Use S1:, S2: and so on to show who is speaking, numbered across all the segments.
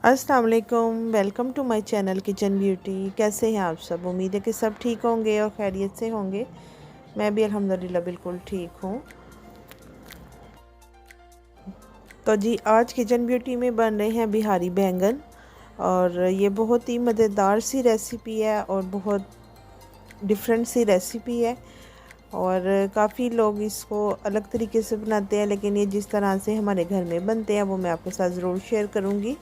S1: अस्सलाम वालेकुम, welcome to my channel kitchen beauty. कैसे हैं आप सब? उम्मीद है कि सब ठीक होंगे और खैरियत से होंगे। मैं भी अल्हम्दुलिल्लाह बिल्कुल ठीक हूँ। तो जी आज किचन ब्यूटी में बन रहे हैं बिहारी बैंगन, और ये बहुत ही मज़ेदार सी रेसिपी है और बहुत डिफरेंट सी रेसिपी है। और काफ़ी लोग इसको अलग तरीके से बनाते हैं, लेकिन ये जिस तरह से हमारे घर में बनते हैं वो मैं आपके साथ ज़रूर शेयर करूँगी।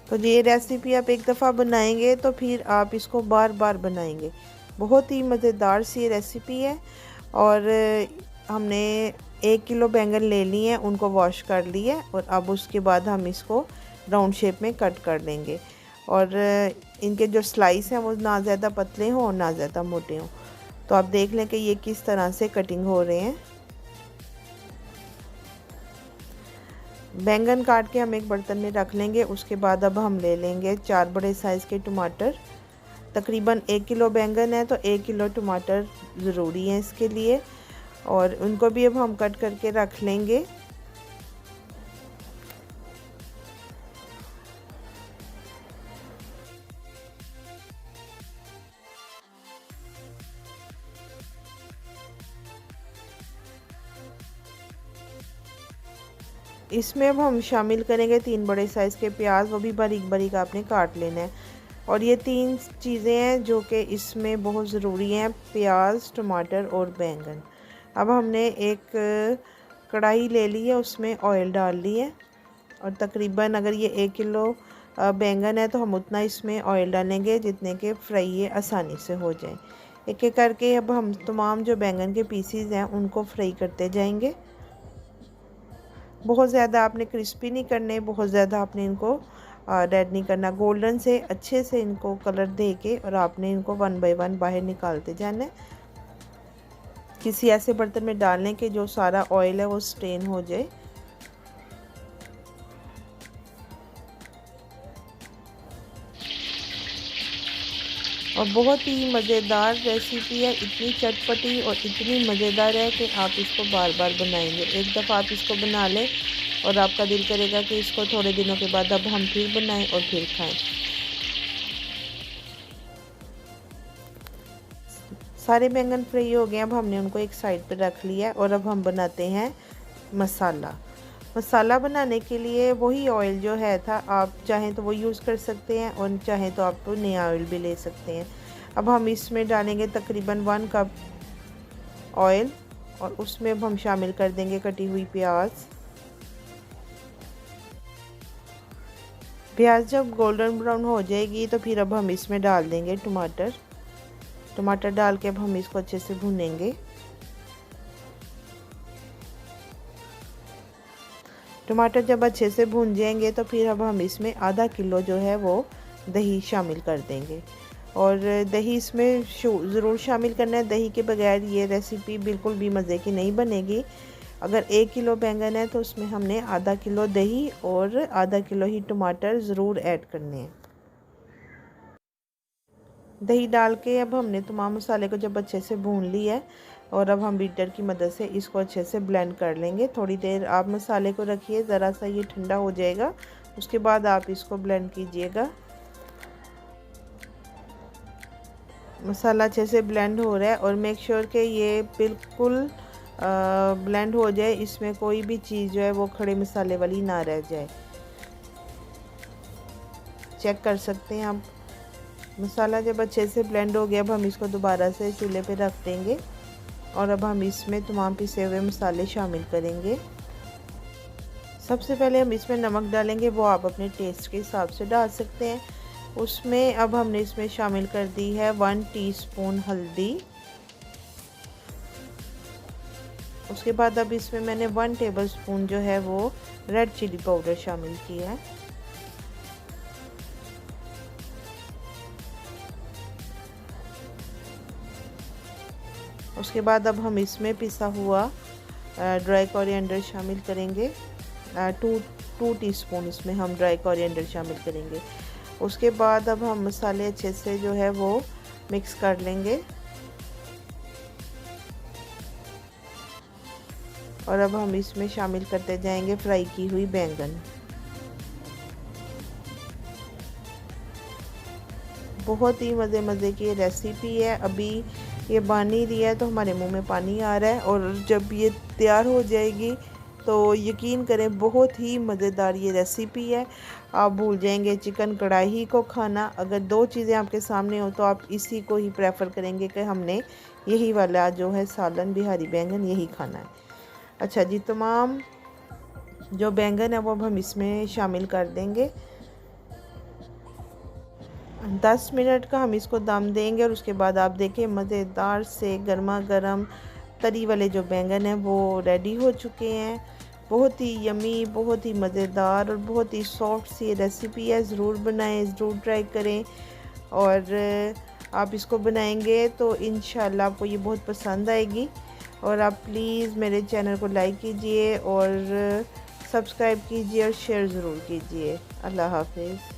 S1: तो ये रेसिपी आप एक दफ़ा बनाएंगे तो फिर आप इसको बार बार बनाएंगे। बहुत ही मज़ेदार सी रेसिपी है। और हमने 1 किलो बैंगन ले लिए हैं, उनको वॉश कर लिए और अब उसके बाद हम इसको राउंड शेप में कट कर लेंगे। और इनके जो स्लाइस हैं वो ना ज़्यादा पतले हों और ना ज़्यादा मोटे हों। तो आप देख लें कि ये किस तरह से कटिंग हो रहे हैं। बैंगन काट के हम एक बर्तन में रख लेंगे। उसके बाद अब हम ले लेंगे 4 बड़े साइज़ के टमाटर। तकरीबन 1 किलो बैंगन है तो 1 किलो टमाटर ज़रूरी है इसके लिए, और उनको भी अब हम कट करके रख लेंगे। इसमें अब हम शामिल करेंगे 3 बड़े साइज़ के प्याज, वो भी बारीक बारीक आपने काट लेना है। और ये 3 चीज़ें हैं जो कि इसमें बहुत ज़रूरी हैं, प्याज, टमाटर और बैंगन। अब हमने एक कढ़ाई ले ली है, उसमें ऑयल डाल ली है, और तकरीबन अगर ये 1 किलो बैंगन है तो हम उतना इसमें ऑयल डालेंगे जितने के फ्राई ये आसानी से हो जाए। एक एक करके अब हम तमाम जो बैंगन के पीसीज हैं उनको फ्राई करते जाएंगे। बहुत ज़्यादा आपने क्रिस्पी नहीं करने, बहुत ज़्यादा आपने इनको रेड नहीं करना। गोल्डन से अच्छे से इनको कलर दे के और आपने इनको 1 बाय 1 बाहर निकालते जाना है। किसी ऐसे बर्तन में डालने के जो सारा ऑयल है वो स्ट्रेन हो जाए। और बहुत ही मज़ेदार रेसिपी है, इतनी चटपटी और इतनी मज़ेदार है कि आप इसको बार बार बनाएंगे। एक दफ़ा आप इसको बना लें और आपका दिल करेगा कि इसको थोड़े दिनों के बाद अब हम फिर बनाएं और फिर खाएं। सारे बैंगन फ्राई हो गए, अब हमने उनको एक साइड पर रख लिया और अब हम बनाते हैं मसाला। मसाला बनाने के लिए वही ऑयल जो है था, आप चाहें तो वो यूज़ कर सकते हैं और चाहें तो आप नया ऑयल भी ले सकते हैं। अब हम इसमें डालेंगे तकरीबन 1 कप ऑयल, और उसमें अब हम शामिल कर देंगे कटी हुई प्याज। प्याज जब गोल्डन ब्राउन हो जाएगी तो फिर अब हम इसमें डाल देंगे टमाटर। टमाटर डाल के अब हम इसको अच्छे से भूनेंगे। टमाटर जब अच्छे से भून जाएंगे तो फिर अब हम इसमें आधा किलो जो है वो दही शामिल कर देंगे। और दही इसमें ज़रूर शामिल करना है, दही के बगैर ये रेसिपी बिल्कुल भी मज़े की नहीं बनेगी। अगर 1 किलो बैंगन है तो उसमें हमने आधा किलो दही और आधा किलो ही टमाटर ज़रूर ऐड करने हैं। दही डाल के अब हमने तमाम मसाले को जब अच्छे से भून लिया है, और अब हम बीटर की मदद से इसको अच्छे से ब्लेंड कर लेंगे। थोड़ी देर आप मसाले को रखिए, ज़रा सा ये ठंडा हो जाएगा, उसके बाद आप इसको ब्लेंड कीजिएगा। मसाला अच्छे से ब्लेंड हो रहा है, और मेक श्योर कि ये बिल्कुल ब्लेंड हो जाए, इसमें कोई भी चीज़ जो है वो खड़े मसाले वाली ना रह जाए। चेक कर सकते हैं आप। मसाला जब अच्छे से ब्लेंड हो गया, अब हम इसको दोबारा से चूल्हे पे रख देंगे, और अब हम इसमें तमाम पिसे हुए मसाले शामिल करेंगे। सबसे पहले हम इसमें नमक डालेंगे, वो आप अपने टेस्ट के हिसाब से डाल सकते हैं। उसमें अब हमने इसमें शामिल कर दी है 1 टीस्पून हल्दी। उसके बाद अब इसमें मैंने 1 टेबलस्पून जो है वो रेड चिली पाउडर शामिल किया है। उसके बाद अब हम इसमें पिसा हुआ ड्राई कोरिएंडर शामिल करेंगे। 2 टीस्पून इसमें हम ड्राई कोरिएंडर शामिल करेंगे। उसके बाद अब हम मसाले अच्छे से जो है वो मिक्स कर लेंगे, और अब हम इसमें शामिल करते जाएंगे फ्राई की हुई बैंगन। बहुत ही मज़े की रेसिपी है। अभी ये बन ही रही है तो हमारे मुंह में पानी आ रहा है, और जब ये तैयार हो जाएगी तो यकीन करें बहुत ही मज़ेदार ये रेसिपी है। आप भूल जाएंगे चिकन कढ़ाई को खाना। अगर दो चीज़ें आपके सामने हो तो आप इसी को ही प्रेफर करेंगे कि हमने यही वाला जो है सालन बिहारी बैंगन यही खाना है। अच्छा जी, तमाम जो बैंगन है वो अब हम इसमें शामिल कर देंगे। 10 मिनट का हम इसको दम देंगे और उसके बाद आप देखें मज़ेदार से गर्मा गर्म तरी वाले जो बैंगन हैं वो रेडी हो चुके हैं। बहुत ही यमी, बहुत ही मज़ेदार और बहुत ही सॉफ्ट सी रेसिपी है। ज़रूर बनाएं, ज़रूर ट्राई करें, और आप इसको बनाएंगे तो इंशाल्लाह आपको ये बहुत पसंद आएगी। और आप प्लीज़ मेरे चैनल को लाइक कीजिए और सब्सक्राइब कीजिए और शेयर ज़रूर कीजिए। अल्लाह हाफिज़।